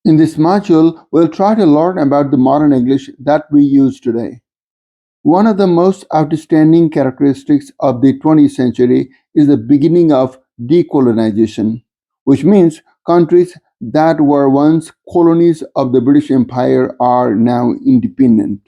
In this module, we'll try to learn about the modern English that we use today. One of the most outstanding characteristics of the 20th century is the beginning of decolonization, which means countries that were once colonies of the British Empire are now independent.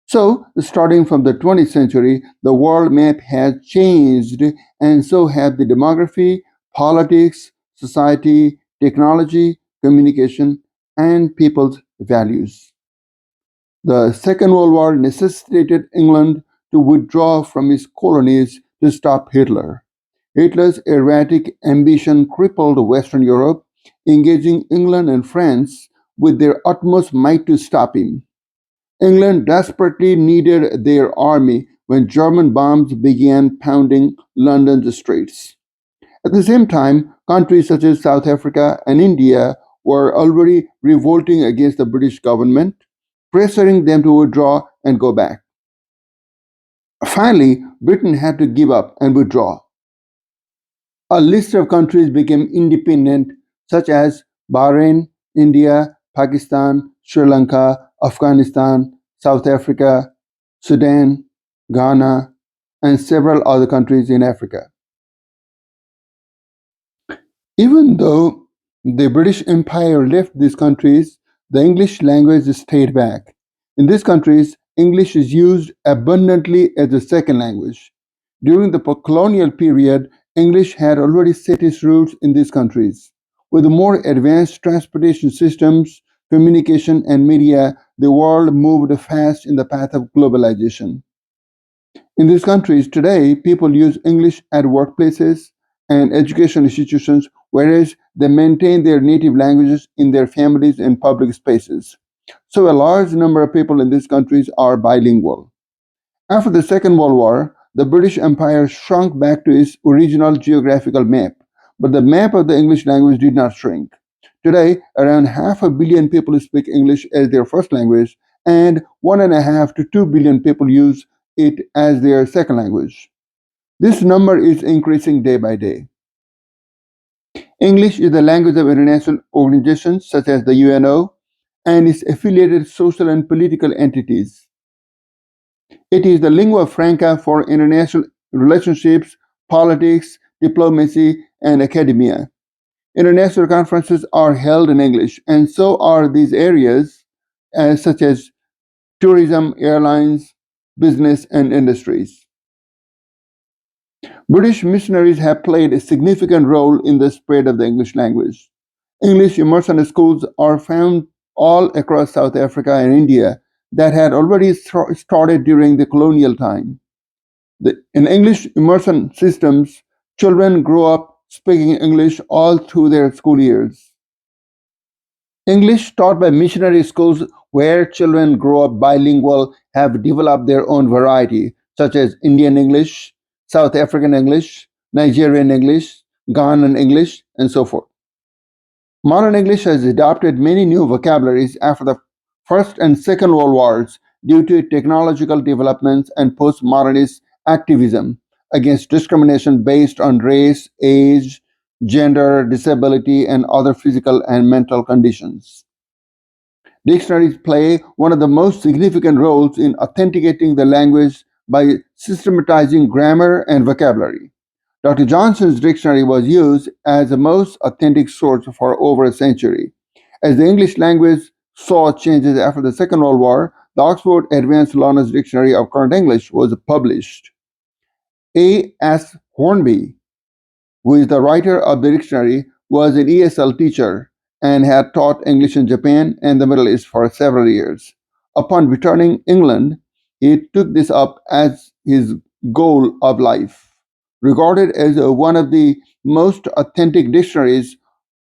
So, starting from the 20th century, the world map has changed, and so have the demography, politics, society, technology, communication, and people's values. The Second World War necessitated England to withdraw from its colonies to stop Hitler. Hitler's erratic ambition crippled Western Europe, engaging England and France with their utmost might to stop him. England desperately needed their army when German bombs began pounding London's streets. At the same time, countries such as South Africa and India were already revolting against the British government, pressuring them to withdraw and go back. Finally, Britain had to give up and withdraw. A list of countries became independent, such as Bahrain, India, Pakistan, Sri Lanka, Afghanistan, South Africa, Sudan, Ghana, and several other countries in Africa. Even though the British Empire left these countries, the English language stayed back. In these countries, English is used abundantly as a second language. During the colonial period, English had already set its roots in these countries. With more advanced transportation systems, communication, and media, the world moved fast in the path of globalization. In these countries today, people use English at workplaces and education institutions, whereas they maintain their native languages in their families and public spaces. So, a large number of people in these countries are bilingual. After the Second World War, the British Empire shrunk back to its original geographical map, but the map of the English language did not shrink. Today, around half a billion people speak English as their first language, and 1.5 to 2 billion people use it as their second language. This number is increasing day by day. English is the language of international organizations such as the UNO and its affiliated social and political entities. It is the lingua franca for international relationships, politics, diplomacy, and academia. International conferences are held in English, and so are these areas such as tourism, airlines, business, and industries. British missionaries have played a significant role in the spread of the English language. English immersion schools are found all across South Africa and India that had already started during the colonial time. In English immersion systems, children grow up speaking English all through their school years. English taught by missionary schools where children grow up bilingual have developed their own variety, such as Indian English, South African English, Nigerian English, Ghanaian English, and so forth. Modern English has adopted many new vocabularies after the First and Second World Wars due to technological developments and postmodernist activism against discrimination based on race, age, gender, disability, and other physical and mental conditions. Dictionaries play one of the most significant roles in authenticating the language by systematizing grammar and vocabulary. Dr. Johnson's dictionary was used as the most authentic source for over a century. As the English language saw changes after the Second World War, the Oxford Advanced Learner's Dictionary of Current English was published. A. S. Hornby, who is the writer of the dictionary, was an ESL teacher and had taught English in Japan and the Middle East for several years. Upon returning England, he took this up as his goal of life. Regarded as one of the most authentic dictionaries,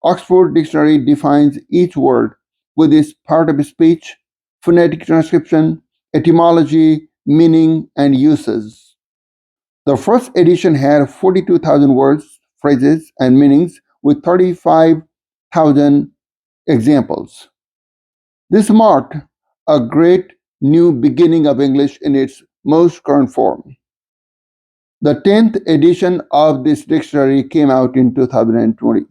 Oxford Dictionary defines each word with its part of speech, phonetic transcription, etymology, meaning, and uses. The first edition had 42,000 words, phrases, and meanings with 35,000 examples. This marked a great new beginning of English in its most current form. The 10th edition of this dictionary came out in 2020.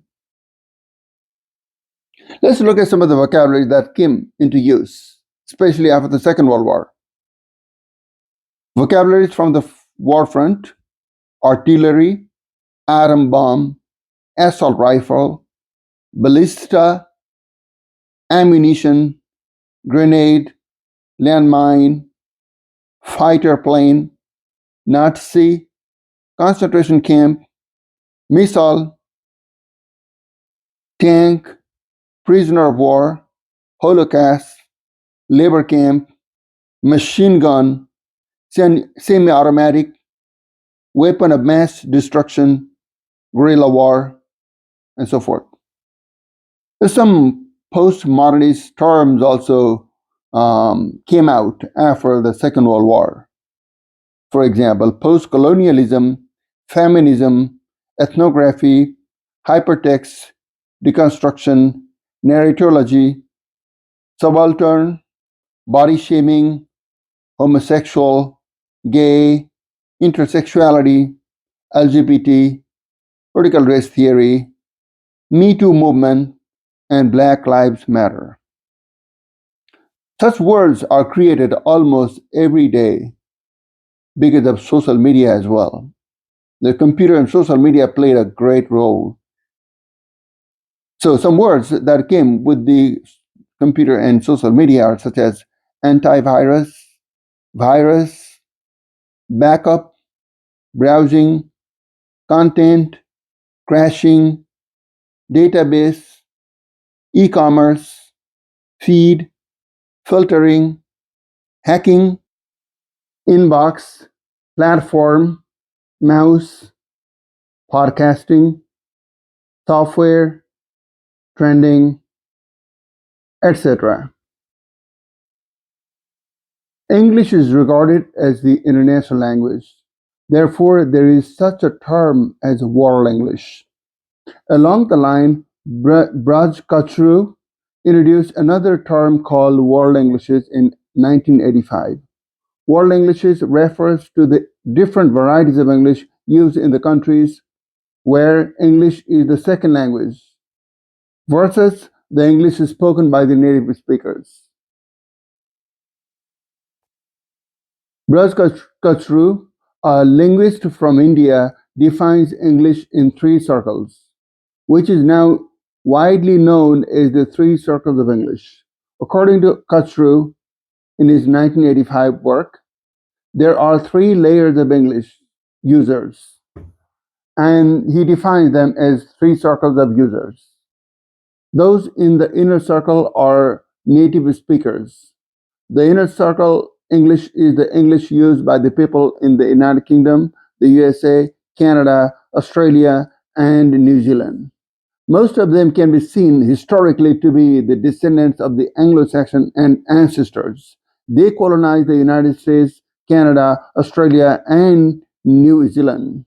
Let's look at some of the vocabulary that came into use, especially after the Second World War. Vocabularies from the war front: artillery, atom bomb, assault rifle, ballista, ammunition, grenade, landmine, fighter plane, Nazi, concentration camp, missile, tank, prisoner of war, Holocaust, labor camp, machine gun, semi-automatic, weapon of mass destruction, guerrilla war, and so forth. There's some postmodernist terms also came out after the Second World War. For example, post-colonialism, feminism, ethnography, hypertext, deconstruction, narratology, subaltern, body shaming, homosexual, gay, intersexuality, LGBT, critical race theory, Me Too movement, and Black Lives Matter. Such words are created almost every day because of social media as well. The computer and social media played a great role. So some words that came with the computer and social media are such as antivirus, virus, backup, browsing, content, crashing, database, e-commerce, feed, filtering, hacking, inbox, platform, mouse, podcasting, software, trending, etc. English is regarded as the international language. Therefore, there is such a term as world English. Along the line, Braj Kachru introduced another term called world Englishes in 1985. World Englishes refers to the different varieties of English used in the countries where English is the second language versus the English spoken by the native speakers. Braj Kachru, a linguist from India, defines English in three circles, which is now widely known as the three circles of English. According to Kachru, in his 1985 work, there are three layers of English users, and he defines them as three circles of users. Those in the inner circle are native speakers. The inner circle English is the English used by the people in the United Kingdom, the USA, Canada, Australia, and New Zealand. Most of them can be seen historically to be the descendants of the Anglo-Saxon and ancestors. They colonized the United States, Canada, Australia, and New Zealand.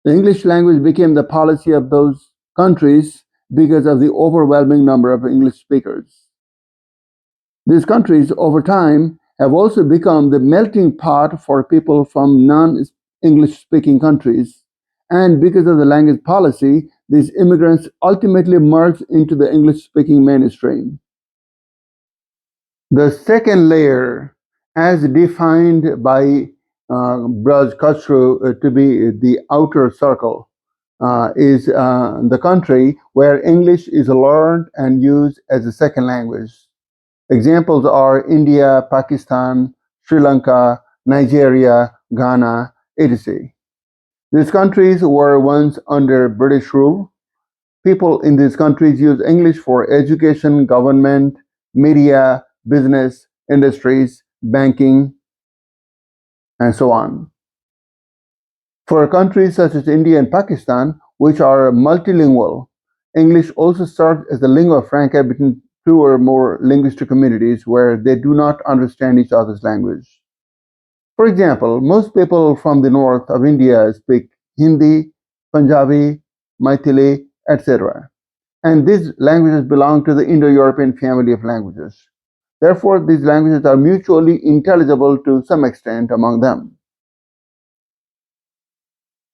The English language became the policy of those countries because of the overwhelming number of English speakers. These countries, over time, have also become the melting pot for people from non-English speaking countries. And because of the language policy, these immigrants ultimately merged into the English-speaking mainstream. The second layer, as defined by Braj Kachru to be the outer circle, is the country where English is learned and used as a second language. Examples are India, Pakistan, Sri Lanka, Nigeria, Ghana, etc. These countries were once under British rule. People in these countries use English for education, government, media, business, industries, banking, and so on. For countries such as India and Pakistan, which are multilingual, English also serves as the lingua franca between two or more linguistic communities where they do not understand each other's language. For example, most people from the north of India speak Hindi, Punjabi, Maithili, etc. And these languages belong to the Indo-European family of languages. Therefore, these languages are mutually intelligible to some extent among them.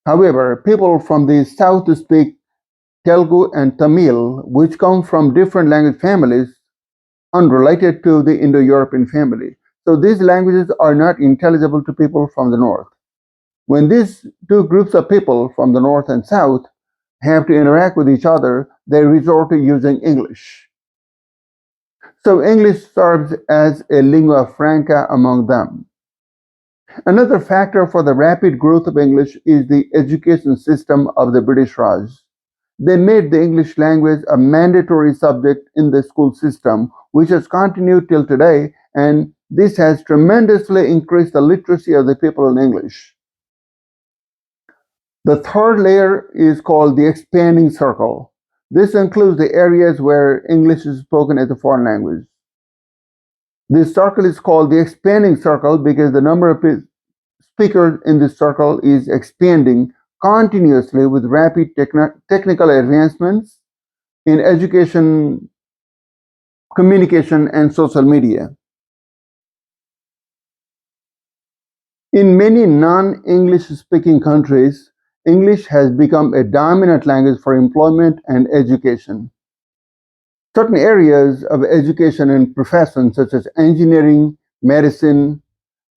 However, people from the south speak Telugu, and Tamil, which come from different language families unrelated to the Indo-European family. So these languages are not intelligible to people from the north. When these two groups of people from the north and south have to interact with each other, they resort to using English. So English serves as a lingua franca among them. Another factor for the rapid growth of English is the education system of the British Raj. They made the English language a mandatory subject in the school system, which has continued till today, and this has tremendously increased the literacy of the people in English. The third layer is called the expanding circle. This includes the areas where English is spoken as a foreign language. This circle is called the expanding circle because the number of speakers in this circle is expanding continuously with rapid technical advancements in education, communication, and social media. In many non-English speaking countries, English has become a dominant language for employment and education. Certain areas of education and professions such as engineering, medicine,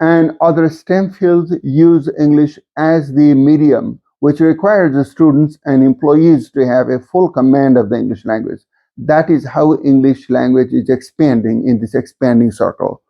and other STEM fields use English as the medium, which requires the students and employees to have a full command of the English language. That is how English language is expanding in this expanding circle.